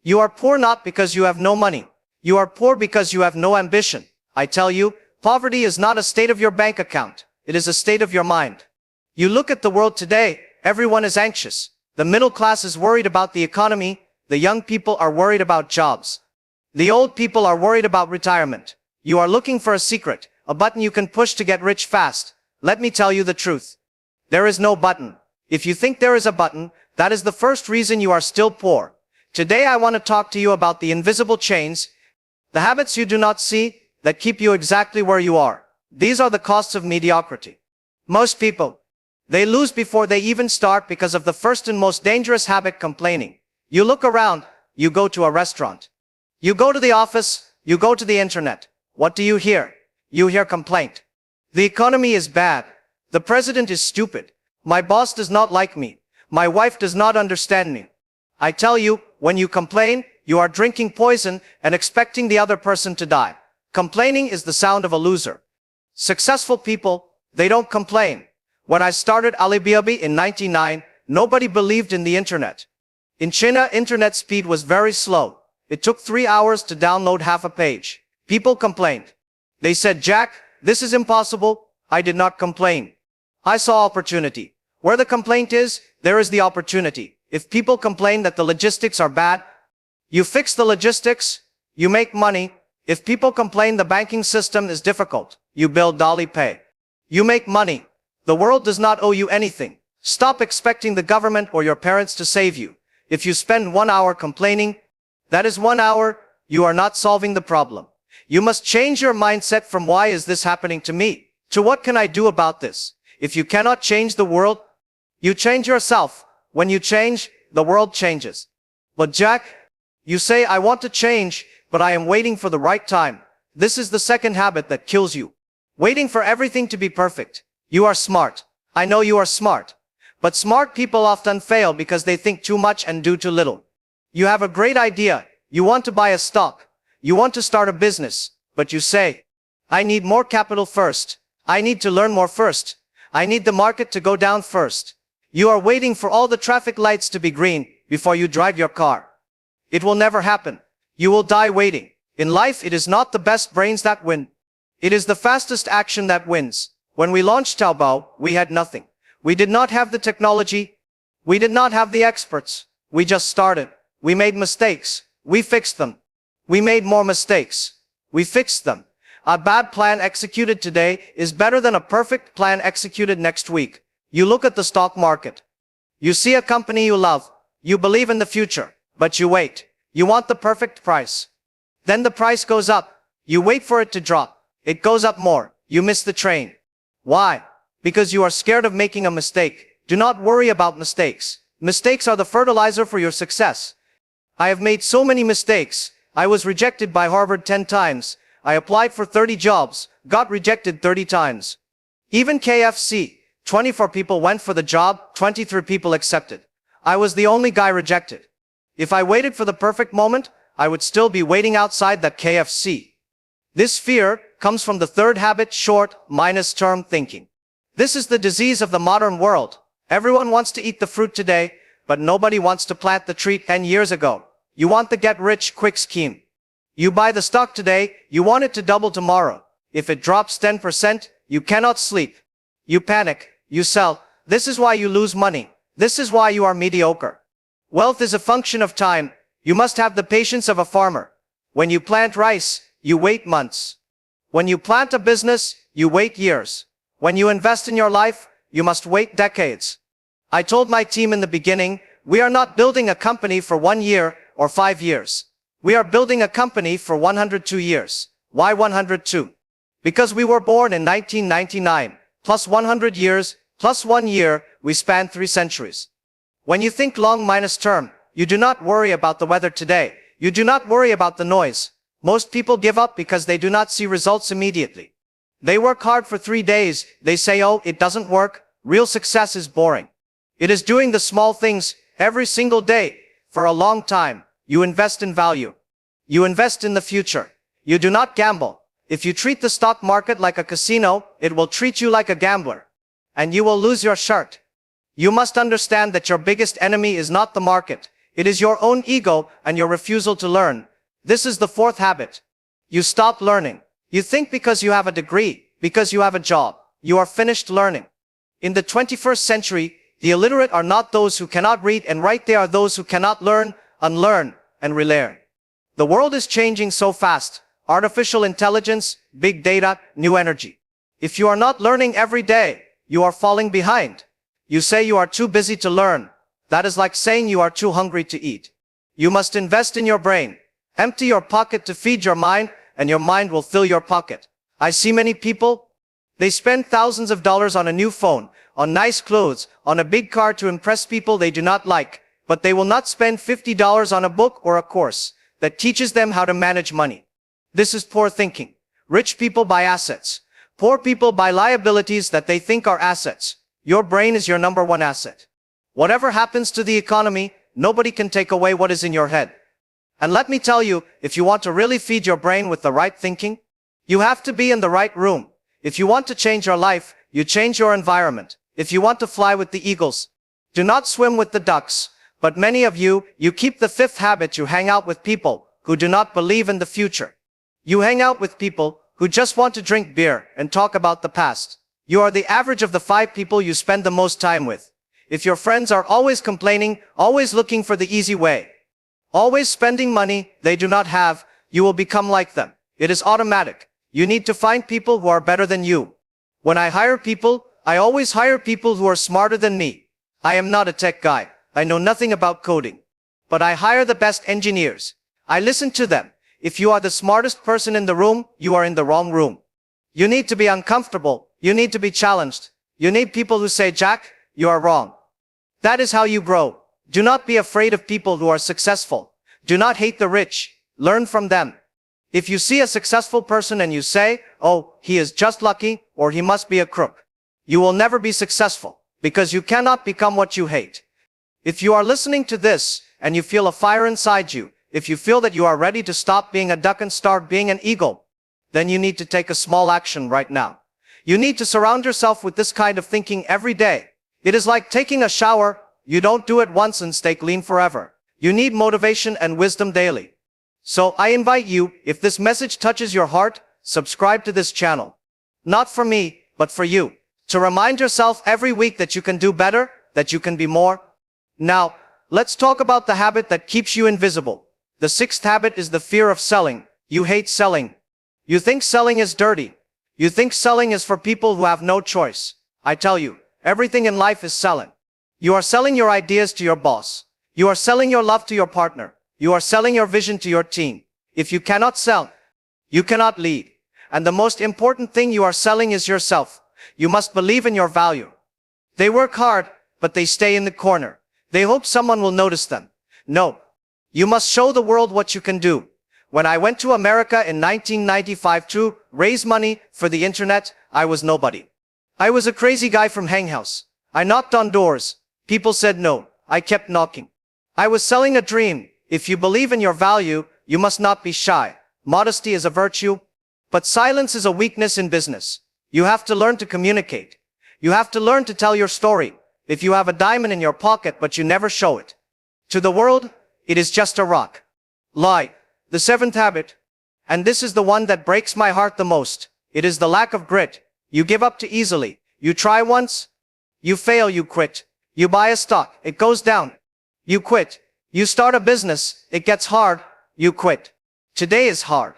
You are poor not because you have no money. You are poor because you have no ambition. I tell you, poverty is not a state of your bank account. It is a state of your mind. You look at the world today, everyone is anxious. The middle class is worried about the economy. The young people are worried about jobs. The old people are worried about retirement. You are looking for a secret, a button you can push to get rich fast. Let me tell you the truth. There is no button. If you think there is a button, that is the first reason you are still poor. Today I want to talk to you about the invisible chains, the habits you do not see, that keep you exactly where you are. These are the costs of mediocrity. Most people, they lose before they even start because of the first and most dangerous habit, complaining. You look around, you go to a restaurant. You go to the office, you go to the internet. What do you hear? You hear complaint. The economy is bad. The president is stupid. My boss does not like me. My wife does not understand me. I tell you, when you complain, you are drinking poison and expecting the other person to die. Complaining is the sound of a loser. Successful people, they don't complain. When I started Alibaba in 1999, nobody believed in the internet. In China, internet speed was very slow. It took 3 hours to download half a page. People complained. They said, Jack, this is impossible. I did not complain. I saw opportunity. Where the complaint is, there is the opportunity. If people complain that the logistics are bad, you fix the logistics, you make money. If people complain the banking system is difficult, you build Dolly Pay. You make money. The world does not owe you anything. Stop expecting the government or your parents to save you. If you spend 1 hour complaining, that is 1 hour, you are not solving the problem. You must change your mindset from why is this happening to me, to what can I do about this? If you cannot change the world, you change yourself. When you change, the world changes. But Jack, you say I want to change, but I am waiting for the right time. This is the second habit that kills you. Waiting for everything to be perfect. You are smart. I know you are smart. But smart people often fail because they think too much and do too little. You have a great idea. You want to buy a stock. You want to start a business. But you say, I need more capital first. I need to learn more first. I need the market to go down first. You are waiting for all the traffic lights to be green before you drive your car. It will never happen. You will die waiting. In life, it is not the best brains that win. It is the fastest action that wins. When we launched Taobao, we had nothing. We did not have the technology. We did not have the experts. We just started. We made mistakes. We fixed them. We made more mistakes. We fixed them. A bad plan executed today is better than a perfect plan executed next week. You look at the stock market. You see a company you love. You believe in the future, but you wait. You want the perfect price. Then the price goes up. You wait for it to drop. It goes up more. You miss the train. Why? Because you are scared of making a mistake. Do not worry about mistakes. Mistakes are the fertilizer for your success. I have made so many mistakes. I was rejected by Harvard 10 times. I applied for 30 jobs, got rejected 30 times. Even KFC, 24 people went for the job, 23 people accepted. I was the only guy rejected. If I waited for the perfect moment, I would still be waiting outside that KFC. This fear comes from the third habit, short-term thinking. This is the disease of the modern world. Everyone wants to eat the fruit today, but nobody wants to plant the tree 10 years ago. You want the get-rich-quick scheme. You buy the stock today, you want it to double tomorrow. If it drops 10%, you cannot sleep. You panic, you sell. This is why you lose money. This is why you are mediocre. Wealth is a function of time. You must have the patience of a farmer. When you plant rice, you wait months. When you plant a business, you wait years. When you invest in your life, you must wait decades. I told my team in the beginning, we are not building a company for 1 year or 5 years. We are building a company for 102 years. Why 102? Because we were born in 1999, plus 100 years, plus 1 year, we span 3 centuries. When you think long minus term, you do not worry about the weather today. You do not worry about the noise. Most people give up because they do not see results immediately. They work hard for 3 days. They say, oh, it doesn't work. Real success is boring. It is doing the small things every single day for a long time. You invest in value. You invest in the future. You do not gamble. If you treat the stock market like a casino, it will treat you like a gambler. And you will lose your shirt. You must understand that your biggest enemy is not the market. It is your own ego and your refusal to learn. This is the fourth habit. You stop learning. You think because you have a degree, because you have a job, you are finished learning. In the 21st century, the illiterate are not those who cannot read and write, they are those who cannot learn, unlearn, and relearn. The world is changing so fast. Artificial intelligence, big data, new energy. If you are not learning every day, you are falling behind. You say you are too busy to learn. That is like saying you are too hungry to eat. You must invest in your brain. Empty your pocket to feed your mind, and your mind will fill your pocket. I see many people, they spend thousands of dollars on a new phone, on nice clothes, on a big car to impress people they do not like, but they will not spend $50 on a book or a course that teaches them how to manage money. This is poor thinking. Rich people buy assets. Poor people buy liabilities that they think are assets. Your brain is your number one asset. Whatever happens to the economy, nobody can take away what is in your head. And let me tell you, if you want to really feed your brain with the right thinking, you have to be in the right room. If you want to change your life, you change your environment. If you want to fly with the eagles, do not swim with the ducks. But many of you keep the fifth habit. You hang out with people who do not believe in the future. You hang out with people who just want to drink beer and talk about the past. You are the average of the 5 people you spend the most time with. If your friends are always complaining, always looking for the easy way, always spending money they do not have, you will become like them. It is automatic. You need to find people who are better than you. When I hire people, I always hire people who are smarter than me. I am not a tech guy. I know nothing about coding. But I hire the best engineers. I listen to them. If you are the smartest person in the room, you are in the wrong room. You need to be uncomfortable. You need to be challenged. You need people who say, Jack, you are wrong. That is how you grow. Do not be afraid of people who are successful. Do not hate the rich. Learn from them. If you see a successful person and you say, oh, he is just lucky, or he must be a crook, you will never be successful, because you cannot become what you hate. If you are listening to this, and you feel a fire inside you, if you feel that you are ready to stop being a duck and start being an eagle, then you need to take a small action right now. You need to surround yourself with this kind of thinking every day. It is like taking a shower. You don't do it once and stay clean forever. You need motivation and wisdom daily. So I invite you, if this message touches your heart, subscribe to this channel. Not for me, but for you. To remind yourself every week that you can do better, that you can be more. Now, let's talk about the habit that keeps you invisible. The sixth habit is the fear of selling. You hate selling. You think selling is dirty. You think selling is for people who have no choice. I tell you, everything in life is selling. You are selling your ideas to your boss. You are selling your love to your partner. You are selling your vision to your team. If you cannot sell, you cannot lead. And the most important thing you are selling is yourself. You must believe in your value. They work hard, but they stay in the corner. They hope someone will notice them. No. You must show the world what you can do. When I went to America in 1995 to raise money for the internet, I was nobody. I was a crazy guy from Hanghouse. I knocked on doors. People said no. I kept knocking. I was selling a dream. If you believe in your value, you must not be shy. Modesty is a virtue, but silence is a weakness in business. You have to learn to communicate. You have to learn to tell your story. If you have a diamond in your pocket but you never show it to the world, it is just a rock. Lie. The seventh habit, and this is the one that breaks my heart the most, it is the lack of grit. You give up too easily. You try once, you fail, you quit. You buy a stock, it goes down, you quit. You start a business, it gets hard, you quit. Today is hard.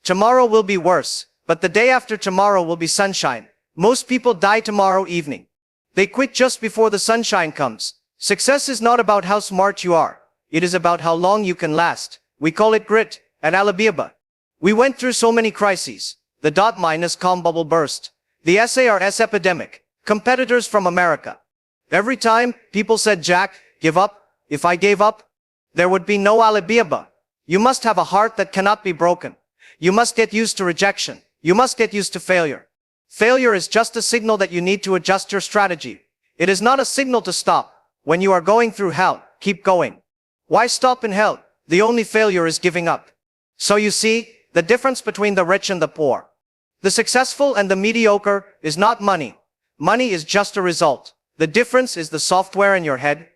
Tomorrow will be worse, but the day after tomorrow will be sunshine. Most people die tomorrow evening. They quit just before the sunshine comes. Success is not about how smart you are. It is about how long you can last. We call it grit at Alibaba. We went through so many crises. The .com bubble burst. The SARS epidemic. Competitors from America. Every time, people said, Jack, give up. If I gave up, there would be no Alibaba. You must have a heart that cannot be broken. You must get used to rejection. You must get used to failure. Failure is just a signal that you need to adjust your strategy. It is not a signal to stop. When you are going through hell, keep going. Why stop in hell? The only failure is giving up. So you see, the difference between the rich and the poor. The successful and the mediocre is not money. Money is just a result. The difference is the software in your head.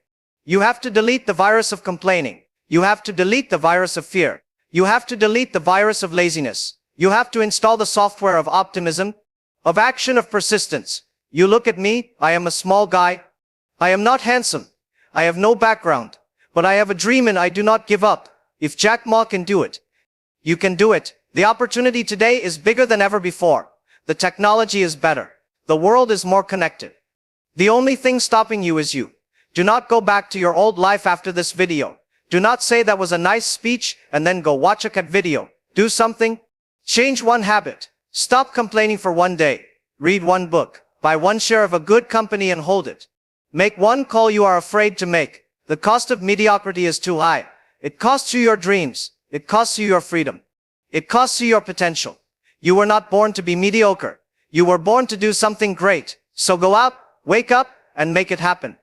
You have to delete the virus of complaining. You have to delete the virus of fear. You have to delete the virus of laziness. You have to install the software of optimism, of action, of persistence. You look at me, I am a small guy. I am not handsome. I have no background. But I have a dream and I do not give up. If Jack Ma can do it, you can do it. The opportunity today is bigger than ever before. The technology is better. The world is more connected. The only thing stopping you is you. Do not go back to your old life after this video. Do not say that was a nice speech and then go watch a cat video. Do something. Change one habit. Stop complaining for one day. Read one book. Buy one share of a good company and hold it. Make one call you are afraid to make. The cost of mediocrity is too high. It costs you your dreams. It costs you your freedom. It costs you your potential. You were not born to be mediocre. You were born to do something great. So go out, wake up, and make it happen.